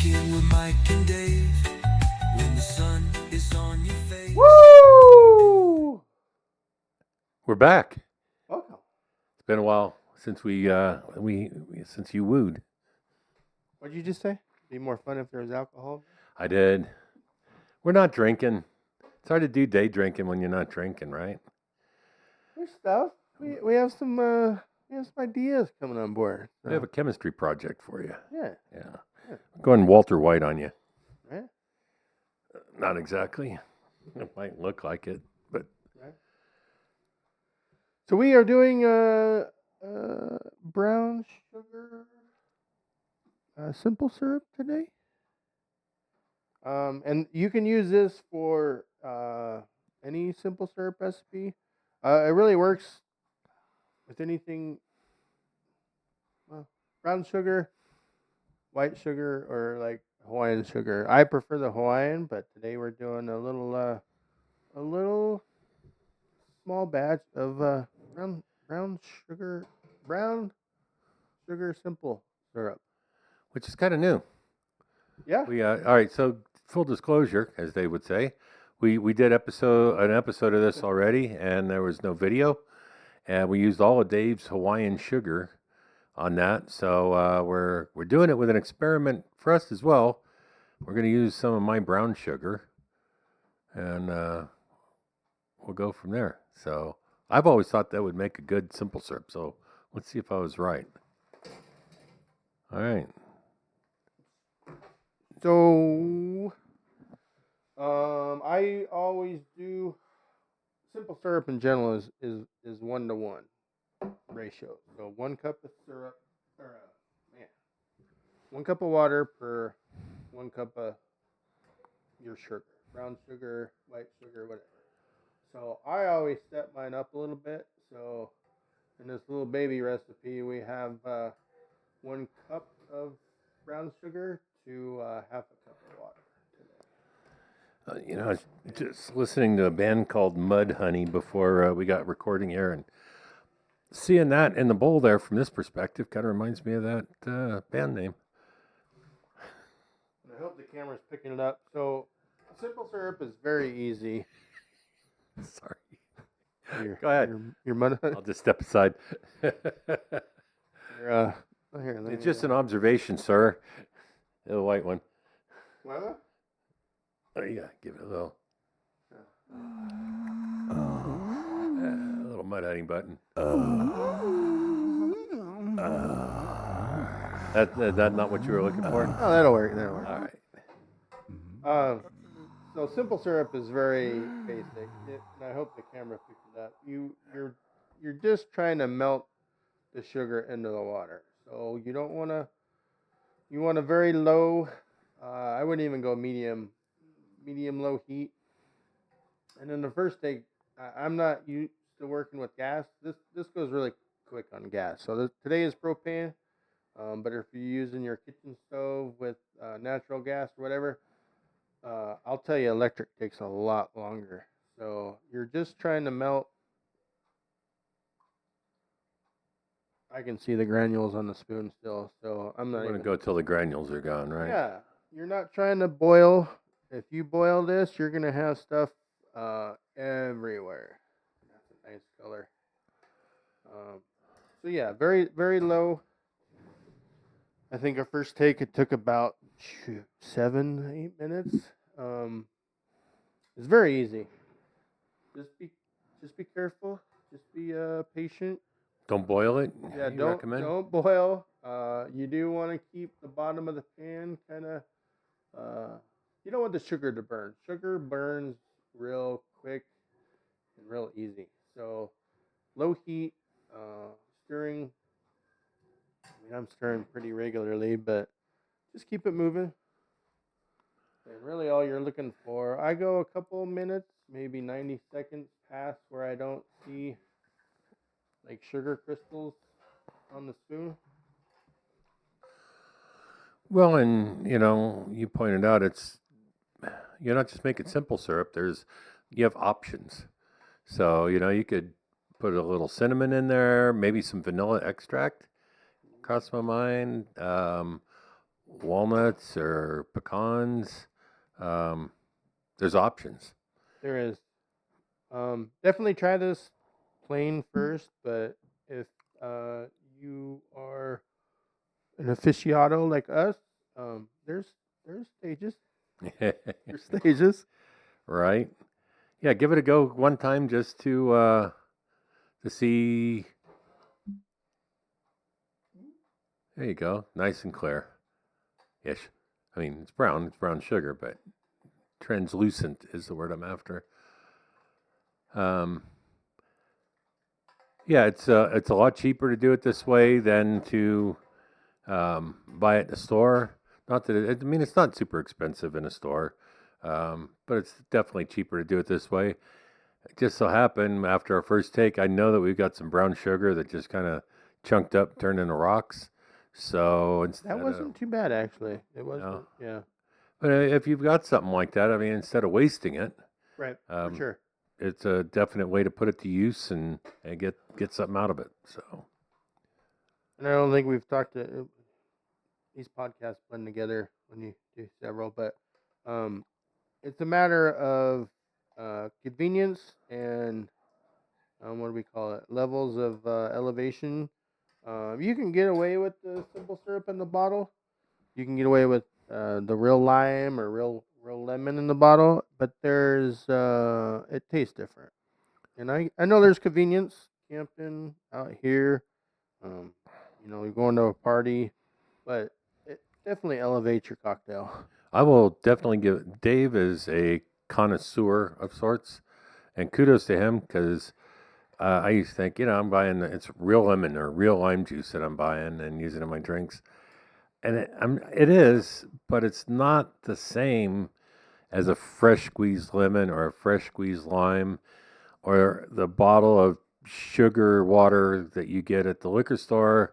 Drinking with Mike and Dave when the sun is on your face. Woo! We're back. Welcome. It's been a while since since you wooed. What did you just say? Be more fun if there was alcohol? I did. We're not drinking. It's hard to do day drinking when you're not drinking, right? There's stuff. We have some ideas coming on board. We have a chemistry project for you. Yeah. I'm going Walter White on you. Right? Not exactly. It might look like it, but Right. So we are doing brown sugar simple syrup today. And you can use this for any simple syrup recipe. It really works with anything. Well, brown sugar, white sugar, or like Hawaiian sugar. I prefer the Hawaiian, but today we're doing a little small batch of brown sugar simple syrup. which is kind of new. Yeah. All right. So full disclosure, as they would say, we did an episode of this already, and there was no video, and we used all of Dave's Hawaiian sugar on that. So we're doing it with an experiment for us as well. We're going to use some of my brown sugar, and we'll go from there. So I've always thought that would make a good simple syrup. So let's see if I was right. All right. So, I always do simple syrup in general is 1-to-1 ratio. So 1 cup of syrup, or 1 cup of water per 1 cup of your sugar, brown sugar, white sugar, whatever. So I always step mine up a little bit. So in this little baby recipe, we have 1 cup of brown sugar to half a cup of water today. I was just listening to a band called Mud Honey before we got recording here, and seeing that in the bowl there from this perspective kind of reminds me of that band name. And I hope the camera's picking it up. So simple syrup is very easy. Sorry. Go ahead. Your mud honey. I'll just step aside. Here, It's just an observation, sir. The white one. What? Oh, you gotta give it a little. A little mud honey button. That's not what you were looking for? Oh, that'll work. All right. So simple syrup is very basic, and I hope the camera picked it up. You're just trying to melt the sugar into the water. So you don't want to. You want a very low. I wouldn't even go medium low heat. And then the first take, I'm not used to working with gas. This goes really quick on gas. So today is propane. But if you're using your kitchen stove with natural gas or whatever, I'll tell you, electric takes a lot longer. So you're just trying to melt. I can see the granules on the spoon still, so I'm not going to go till the granules are gone, right? Yeah, you're not trying to boil. If you boil this, you're going to have stuff everywhere. That's a nice color. So yeah, very, very low. I think our first take, it took about 7-8 minutes. It's very easy. Just be careful. Just be patient. Don't boil it? Yeah, you recommend? don't boil. You do want to keep the bottom of the pan kind of. You don't want the sugar to burn. Sugar burns real quick and real easy. So low heat, stirring. I'm stirring pretty regularly, but just keep it moving. And really all you're looking for, I go a couple minutes, maybe 90 seconds past where I don't see like sugar crystals on the spoon. Well, and you pointed out you're not just making simple syrup. You have options. So you could put a little cinnamon in there, maybe some vanilla extract. Crossed my mind. walnuts or pecans. There's options. There is. Definitely try this plain first, but if you are an aficionado like us, there's stages. There's stages. Right? Yeah, give it a go one time just to see. There you go, nice and clear. Ish. I mean, it's brown. It's brown sugar, but translucent is the word I'm after. Um, yeah, it's a lot cheaper to do it this way than to buy it in a store. Not that I mean it's not super expensive in a store, but it's definitely cheaper to do it this way. It just so happened after our first take, I know that we've got some brown sugar that just kind of chunked up, turned into rocks. So instead That wasn't too bad, actually. It wasn't. No. Yeah. but if you've got something like that, I mean, instead of wasting it, Right. For um, sure. it's a definite way to put it to use and get something out of it. So And I don't think we've talked to these podcasts blend together when you do several, but it's a matter of convenience and what do we call it? Levels of elevation. You can get away with the simple syrup in the bottle. You can get away with the real lime or real lemon in the bottle, but there's it tastes different. And I know there's convenience camping out here. Um, you're going to a party, but it definitely elevates your cocktail. I will definitely give Dave is a connoisseur of sorts, and kudos to him because I used to think, I'm buying it's real lemon or real lime juice that I'm buying and using in my drinks, and it is, but it's not the same as a fresh squeezed lemon or a fresh squeezed lime or the bottle of sugar water that you get at the liquor store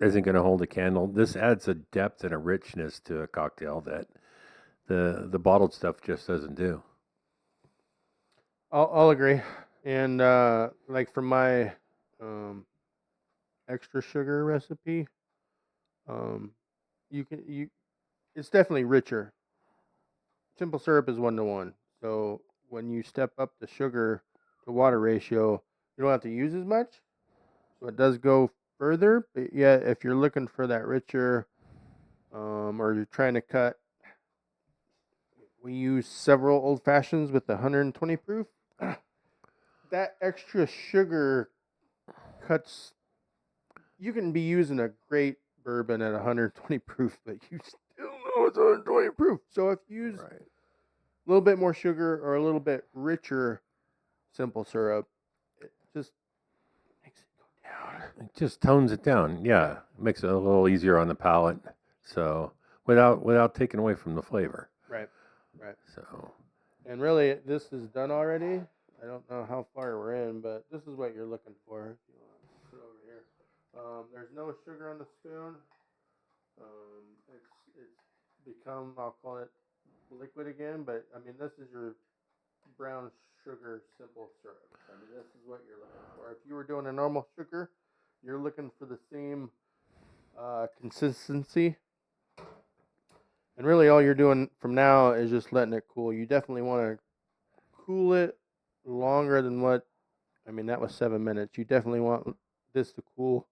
isn't going to hold a candle. This adds a depth and a richness to a cocktail that the bottled stuff just doesn't do. I'll agree. And like for my um, extra sugar recipe, um, you it's definitely richer. Simple syrup is 1 to 1. So when you step up the sugar to water ratio, you don't have to use as much. So it does go further. But yeah, if you're looking for that richer, or you're trying to cut, we use several old fashions with the 120 proof. That extra sugar cuts. You can be using a great bourbon at 120 proof, but you still know it's 120 proof. So if you use Right. a little bit more sugar or a little bit richer simple syrup, it just makes it go down. It just tones it down. Yeah, it makes it a little easier on the palate. So without taking away from the flavor. Right, right. So And really, this is done already. I don't know how far we're in, but this is what you're looking for. If you want to put it over here. There's no sugar on the spoon. It's become, I'll call it liquid again, but I mean this is your brown sugar simple syrup. I mean this is what you're looking for. If you were doing a normal sugar, you're looking for the same consistency. And really, all you're doing from now is just letting it cool. You definitely want to cool it longer than what. I mean, that was 7 minutes. You definitely want this to cool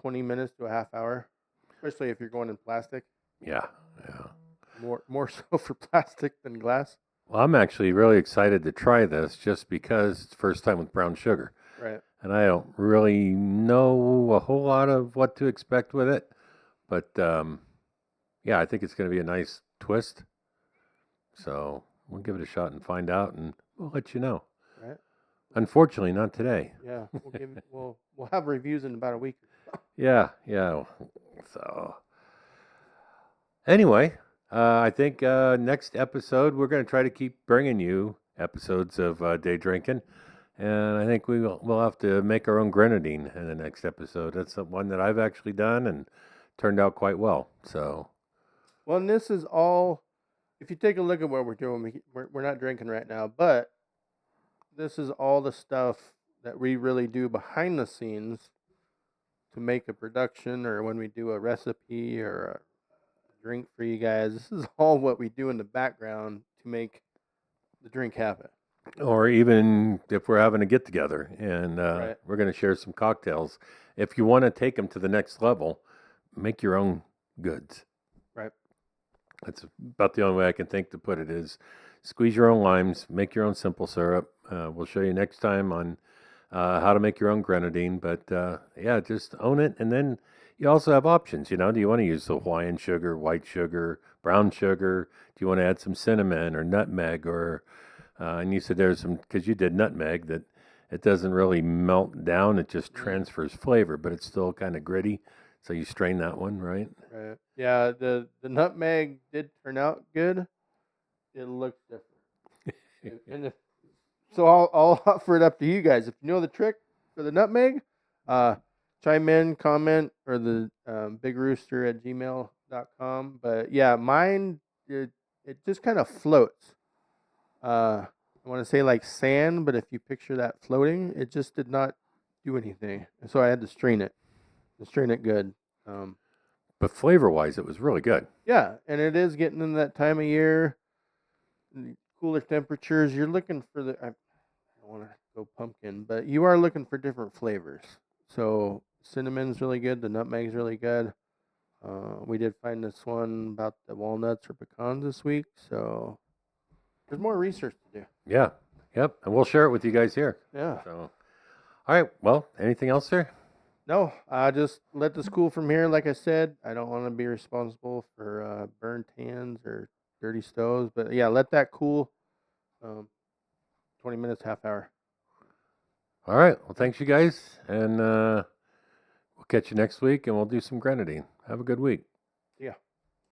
20 minutes to a half hour, especially if you're going in plastic. yeah, yeah. More so for plastic than glass. Well, I'm actually really excited to try this just because it's the first time with brown sugar. Right. And I don't really know a whole lot of what to expect with it. But yeah, I think it's going to be a nice twist. So we'll give it a shot and find out, and we'll let you know. Right. Unfortunately, not today. Yeah. We'll have reviews in about a week. Yeah, yeah. So anyway, I think next episode we're going to try to keep bringing you episodes of day drinking, and I think we'll have to make our own grenadine in the next episode. That's the one that I've actually done and turned out quite well. So Well, and this is all. If you take a look at what we're doing, we're not drinking right now, but this is all the stuff that we really do behind the scenes to make a production, or when we do a recipe or drink for you guys. This is all what we do in the background to make the drink happen. Or even if we're having a get together and Right. we're going to share some cocktails. If you want to take them to the next level, make your own goods. Right. That's about the only way I can think to put it is squeeze your own limes, make your own simple syrup. We'll show you next time on how to make your own grenadine. But yeah, just own it. And then you also have options. You know, do you want to use the Hawaiian sugar, white sugar, brown sugar? Do you want to add some cinnamon or nutmeg? Or and you said there's some, because you did nutmeg, that it doesn't really melt down. It just transfers flavor, but it's still kind of gritty. So you strain that one, right? Right. Yeah, the nutmeg did turn out good. It looks different. And so I'll offer it up to you guys. If you know the trick for the nutmeg, chime in, comment, or the bigrooster@gmail.com. But yeah, mine, it just kind of floats. I want to say like sand, but if you picture that floating, it just did not do anything. And so I had to strain it. Strain it good. But flavor wise, it was really good. Yeah, and it is getting in that time of year, cooler temperatures. You're looking for I don't want to go pumpkin, but you are looking for different flavors. So cinnamon's really good. The nutmeg's really good. We did find this one about the walnuts or pecans this week. So there's more research to do. Yeah. Yep. And we'll share it with you guys here. Yeah. So, all right. Well, anything else, sir? No, I just let this cool from here. Like I said, I don't want to be responsible for burned hands or dirty stoves. But yeah, let that cool 20 minutes, half hour. All right. Well, thanks, you guys. And we'll catch you next week and we'll do some grenadine. Have a good week.